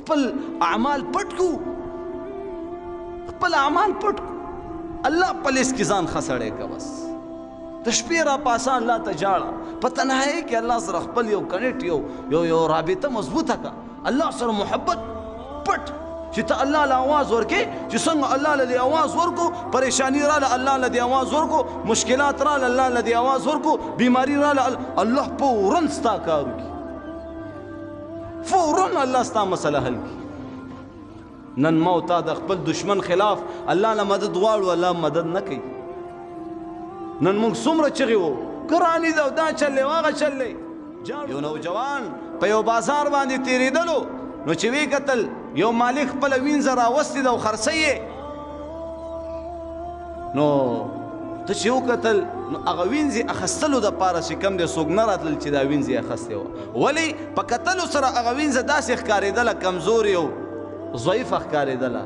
خپل اعمال پټ کو خپل اعمال پټ کو الله په لیست کې ځان خسړې کا بس د شپې را پاسه الله ته جاړه په تنهایی کې الله سره خپل یو کنیکټ یو رابطه مضبوطه کا الله سره محبت پټ چې ته الله له आवाज ورکې چې څنګه الله له आवाज ورکو پریشانی را له الله له आवाज ورکو مشکلات را له الله له आवाज ورکو بیماری را له الله فورا ستا کار کوي فورا الله ستا مسله حل کوي نن ما او تا د خپل دشمن خلاف الله له مدد غواړو الله مدد نه کوي نن موږ څومره چغې وو قرآني ده دا چلې واغه چلې یو نوجوان په یو بازار باندې تېرېدلو نو چې وی کتل یو مالک خپله وینځه راوستې ده او خرڅی یې نو ته چې وکتل نو هغه وینځې اخیستلو دپاره چې کوم دی څوک نه راتلل چې دا وینځې اخیستې وه ولې په کتلو سره هغه وینځه داسې ښکارېدله کمزورې او ضعیفه ښکارېدله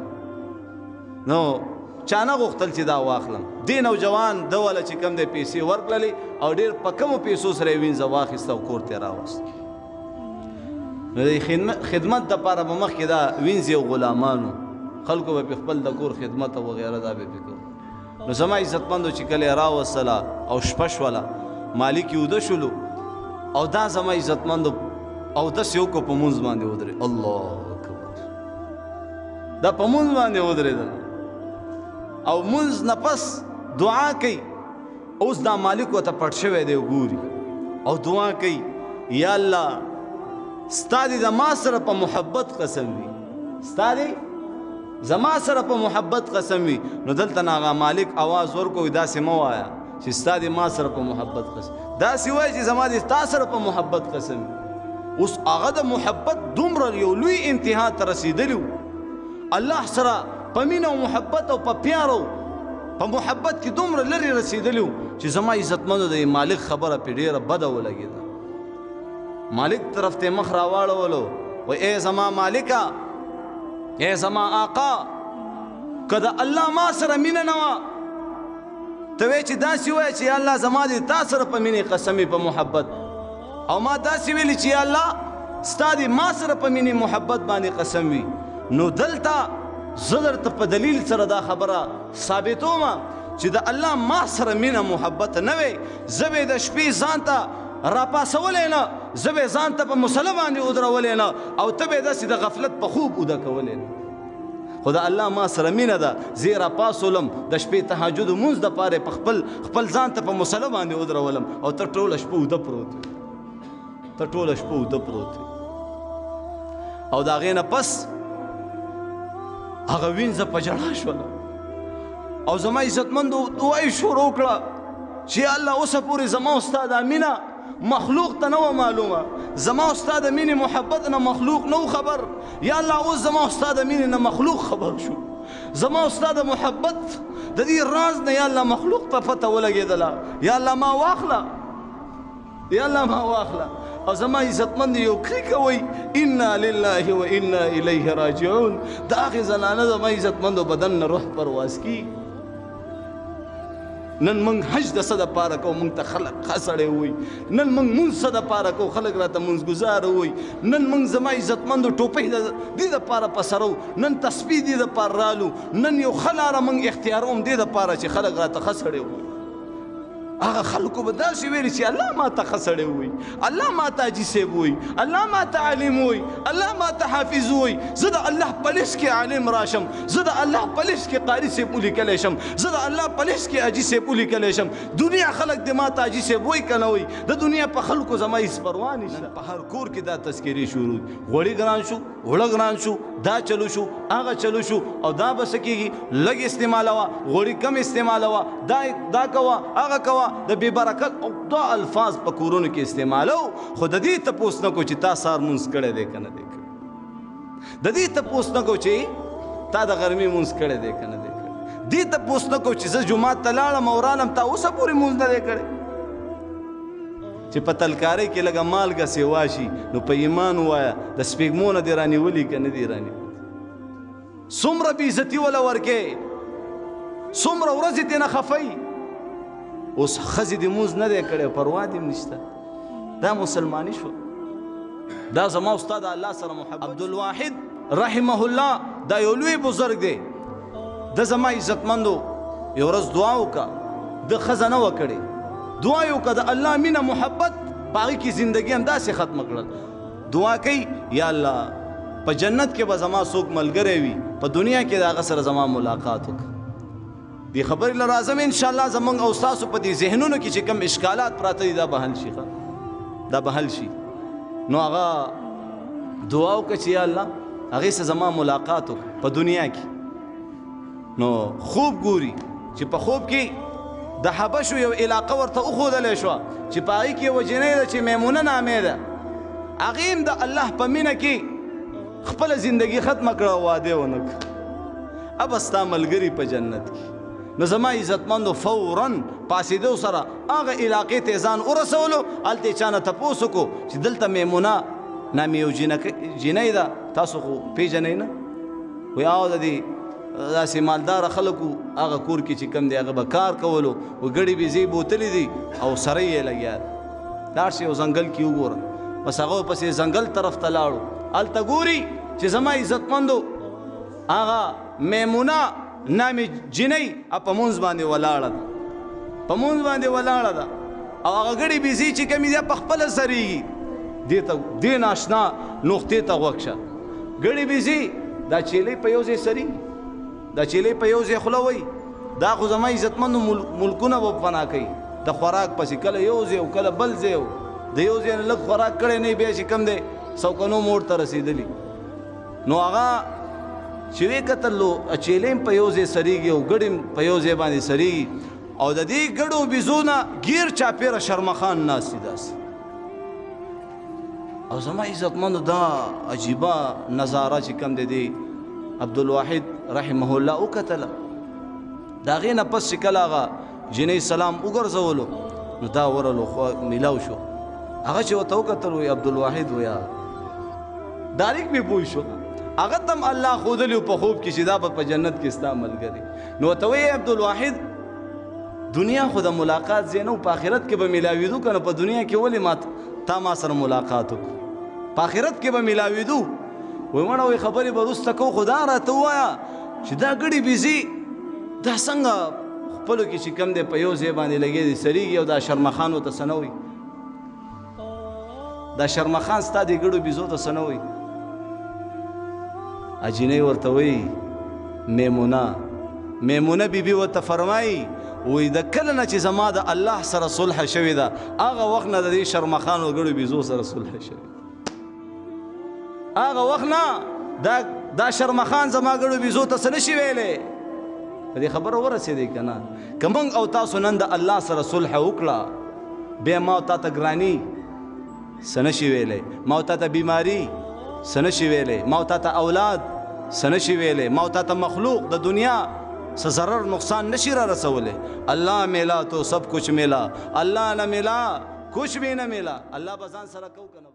نو چا نه غوښتل چې دا واخلم دې نوجوان ده وله چې کوم دی پیسې ورکړلې او ډېر په کمو پیسو سره یې وینځه واخیسته او کور ته یې راوست نو د خدمت دپاره به مخکې دا وینځې او غلامانو خلکو به پې خپل د کور خدمت او وغیره دا به پې کوو نو زما عزتمندو چې کله یې راوستله او شپه شوله مالک یې اوده شولو او دا زما عزتمندو اودس یې وکړو په مونځ باندې ودرېد الله اکبر دا په مونځ باندې ودرېدل او مونځ نه پس دعا کوي اوس دا مالک ورته پټ شوی دی ګوري او دعا کوي یا الله ستا دې د ما سره په محبت قسم وي ستا دې زما سره په محبت قسم وي نو دلته نه هغه مالک آواز ورکوي داسې مه وایه چې ستا دې ما سره په محبت قسم داسې وایي چې زما دې تا سره په محبت قسم وي اوس هغه د محبت دومره یو لوی انتها ته رسېدلي الله سره په مینه او محبت او په پیارو په محبت کې دومره لرې رسېدلي چې زما عزتمندو د مالک خبره پې ډېره بده ولګېده مالک طرف ته مخ راواړولو وای ای زما مالکه ای زما آقا که د الله ما سره مینه نه وه ته وایې چې داسې وایه چې یا الله زما دې تا سره په مینې قسم په محبت او ما داسې ویلي چې یا الله ستا دې ما سره په مینې محبت باندې قسم وي نو دلته زه درته په دلیل سره دا خبره ثابتوم چې د الله ما سره مینه محبت نه وی زه به د شپې ځان ته راپاسولی نه زه به ځان ته په مسله باندې ودرولی نه او ته به داسې د غفلت په خوب اوده کولی نه خو د الله ما سره مینه ده زه یې راپاسولم د شپې تهجد لمونځ دپاره په خپل ځان ته په مسله باندې ودرولم او ته ټوله شپه اوده پروت وي ته ټوله شپه اوده پروت وي او د هغې نه پس هغه وینځه په ژړا شوله او زما عزتمندو دعا یې شروع کړه چې یا الله اوسه پورې زما او ستا دا مینه مخلوق ته نه وه معلومه زما او ستا د مینې محبت نه مخلوق نه و خبر یا الله اوس زما او ستا د مینې نه مخلوق خبر شو زما او ستا د محبت د دې راز نه یا الله مخلوق ته پته ولګېدله یا الله ما واخله یا الله ما واخله او زما عزتمند یو کریکه وایي انا لله و انا الیه راجعون د هغې زنانه زما عزتمندو بدن نه روح پرواز کی نن موږ حج د څه دپاره کوو موږ ته خلک ښه سړی وایي نن موږ مونځ څه دپاره کوو خلک راته مونځګزاره وایي نن موږ زما عزتمندو ټوپۍ د دې دپاره په سرو نن تسبیح دې دپاره رالو نن یو ښه لاره موږ اختیاروم دې دپاره چې خلک راته ښه سړی وایي هغه خلکو به داسې ویلي چې الله ما ته ښه سړی وایي الله ما ته حاجي صاحب وایي الله ما ته عالم وایي الله ما ته حافظ وایي زه د الله په لیست کې عالم راشم زه د الله په لیست کې قاري صاحب ولیکلی شم زه د الله په لیست کې حاجي صاحب ولیکلی شم دنیا خلک د ما ته حاجي صاحب وایي که نه وایي د دنیا په خلکو زما هېڅ پروا نشته په هر کور کې دا تذکرې شروع غوړي ګران شو اوړه ګران شو دا چلو شو هغه چلو شو او دا به څه کېږي لږ استعمالوه غوړي کم استعمالوه دا کوه هغه کوه د بې برکت او دا الفاظ په کورونو کې استعمالو خو د دې تپوس نه کو چې تا سهار مونځ کړی دی که نه دی کړی د دې تپوس نه کو چې تا د غرمې مونځ کړی دی که نه دی کړی دې تپوس نه کو چې زه جومات ته لاړم او رالم تا اوسه پورې مونځ نه دی کړی چې په تلکارۍ کې لږه مالګه سیوا شي نو په ایمان ووایه د سپېږمو نه دې رانیولي که نه دې رانیولي څومره بېعزتي وله ورکې څومره ورځې ترې نه خفئ اوس ښځې دې مونځ نه دی کړی پروا دې هم نشته دا مسلماني شوه دا زما استاد الله سره محبت. عبدالواحد رحمه الله دا یو لوی بزرګ دی، د زما عزتمندو یو ورځ دعا وکړه، د ښځه نه وکړې، دعا یې وکړه د الله مینه محبت په هغې کې زندګي هم داسې ختمه کړل. دعا کوي یا الله په جنت کې به زما څوک ملګری وي، په دنیا کې د هغه سره زما ملاقات وکړه. دې خبرې له راځم انشاءالله زمونږ او ستاسو په دې ذهنونو کې چې کوم اشکالات پراته دي دا به حل شي، دا به حل شي. نو هغه دعا وکړه چې یا الله هغې سره زما ملاقات وکړه په دنیا کې. نو خوب ګوري چې په خوب کې د حبشو یو علاقه ورته وښودلی شوه چې په هغې کې یوه جنۍ ده چې میمونه نامې ده، هغې هم د الله په مینه کې خپله زندګي ختمه کړه او واده یې ونه کړه. ابه ستا ملګري په جنت کې. نو زما عزتمندو فوراً پاسېدو سره هغه علاقې ته ځان ورسولو. هلته یې چا نه تپوس وکړو چې دلته میمونه نامې یو جنۍ ده، تاسو خو پېژنئ نه؟ وایي او د دې داسې مالداره خلکو هغه کور کې چې کم دی هغه به کار کولو، و ګړې بېزې بوتلې دي او سره یې لګیا دی. لاړ شئ یو ځنګل کې وګوره، بس هغه پسې ځنګل طرف ته لاړو. هلته ګوري چې زما عزتمندو هغه میمونه نامې جنۍ په مونځ باندې ولاړه ده، په مونځ باندې ولاړه ده او هغه ګړې بېزې چې کمې دي په خپله سرېږي. دې ناشنا نقطې ته غوږ شه. ګړې بېزې دا چیلۍ په یو ځای سرېږي، دا چیلۍ په یو ځای خوله وایي. دا خو زما عزتمندو ملکونه به فنا کوي د خوراک پسې، کله یو ځای او کله بل ځای، د یو ځای نه لږ خوراک کړی نه بیا چې کم دی سوکنو موړ ته رسېدلي. نو هغه چې ویې کتل چیلۍ هم په یو ځای سرېږي او ګړې هم په یو ځای باندې سرېږي او د دې ګړو بېزو نه ګیر چاپېره شرمخان ناست دي داسې. او زما عزتمندو دا عجیبه نظاره چې کم دی دی عبدالواحد رحمه الله وکتله. د هغې نه پس چې کله هغه جنۍ سلام وګرځولو نو دا ورلو میلاو شو. هغه چې ورته وکتل وایي عبدالواحد ویا ډایرکټ مې پوه شو هغه ته هم الله ښودلي په خوب کې چې دا به په جنت کې ستا ملګری. نو ورته وایي عبدالواحد دنیا خو د ملاقات ځای نه و، په آخرت کې به میلاوېدو که نه؟ په دنیا کې ولې تا ما سره ملاقات وکړو، په آخرت کې به میلاوېدو. وایي مړه وایي خبرې به وروسته کوو، خو دا راته ووایه چې دا ګړې بېزې دا څنګه خپلو کې چې کم دی په یو ځای باندې لګې دي سرېږي او دا شرمخان ورته څه نه وایي؟ دا شرمخان ستا دې ګړو بېزو ته څه نه وایي؟ اجینۍ ورته وایي میمونه بیبي ورته فرمایي وایي د کله نه چې زما د الله سره صلح شوې ده هغه وخت نه د دې شرمخان او ګړو بېزو سره صلح شوې، هغه وخت نه دا شرمخان زما ګړو بېزو ته څه نشي ویلی. په دې خبره ورسېدی که نه؟ که موږ او تاسو نن د الله سره صلح وکړه بیا ما او تا ته ګراني څه نشي ویلی، ما او تا ته بیماري څه نشي ویلی، ما او تا ته اولاد څه نشي ویلی، ما او تا ته مخلوق د دنیا څه ضرر نقصان نشي را رسولی. اللہ ملا تو سب کچھ ملا، اللہ نہ ملا کچھ بھی نہ ملا. اللہ به ځان سره کو که نه